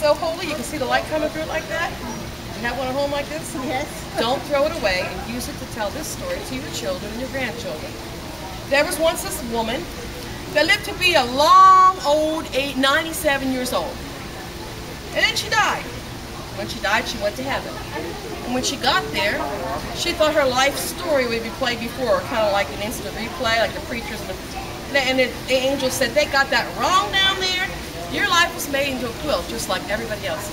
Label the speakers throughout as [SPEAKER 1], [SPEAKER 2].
[SPEAKER 1] so holy. You can see the light coming through it like that. You have one at home like this?
[SPEAKER 2] Yes.
[SPEAKER 1] Don't throw it away and use it to tell this story to your children and your grandchildren. There was once this woman that lived to be a long old 97 years old. And then she died. When she died, she went to heaven. And when she got there, she thought her life story would be played before her, kind of like an instant replay, like the preachers and the angel said, they got that wrong down there. Your life was made into a quilt, just like everybody else's.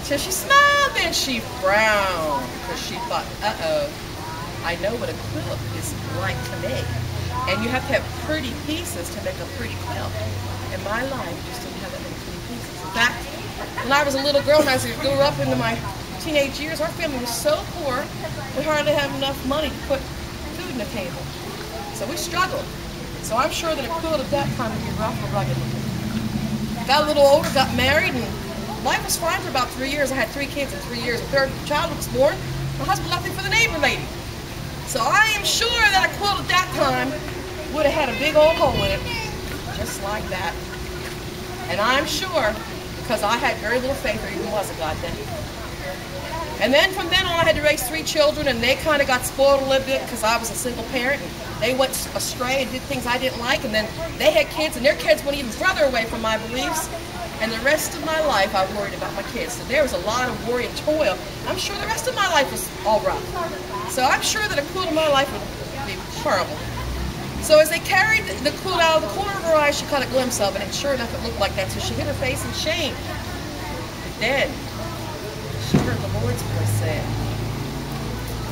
[SPEAKER 1] So she smiled, then she frowned, because she thought, uh-oh, I know what a quilt is like to make. And you have to have pretty pieces to make a pretty quilt. In my life, just didn't have that many pretty pieces. In fact, when I was a little girl and I grew up into my teenage years, our family was so poor, we hardly had enough money to put food on the table. So we struggled. So I'm sure that a quilt at that time would be rough and rugged. Got a little older, got married, and life was fine for about 3 years. I had 3 kids in 3 years. The third child was born. My husband left me for the neighbor lady. So I am sure that a quilt at that time would have had a big old hole in it, just like that. And I'm sure, because I had very little faith there even was a God then. And then from then on, I had to raise 3 children, and they kind of got spoiled a little bit because I was a single parent. And they went astray and did things I didn't like, and then they had kids, and their kids went even further away from my beliefs. And the rest of my life, I worried about my kids. So there was a lot of worry and toil. I'm sure the rest of my life was all rough. So I'm sure that a quilt in my life would be horrible. So as they carried the quilt out of the corner of her eye, she caught a glimpse of it, and sure enough, it looked like that. So she hid her face in shame. But then she heard the Lord's voice say,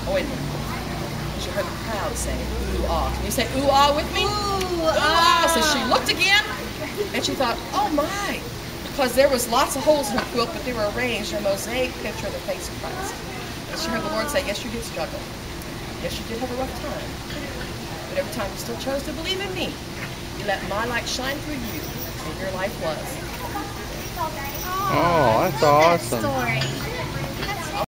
[SPEAKER 1] oh, wait a minute. She heard the crowd say, ooh, ah. Can you say ooh, ah with me? Ooh, ah. So she looked again, and she thought, oh, my. Because there was lots of holes in her quilt, but they were arranged in a mosaic picture of the face of Christ. And she heard the Lord say, yes, you did struggle. Yes, you did have a rough time. But every time you still chose to believe in me, you let my light shine through you, and your life was.
[SPEAKER 3] Oh, that's awesome.
[SPEAKER 2] That story.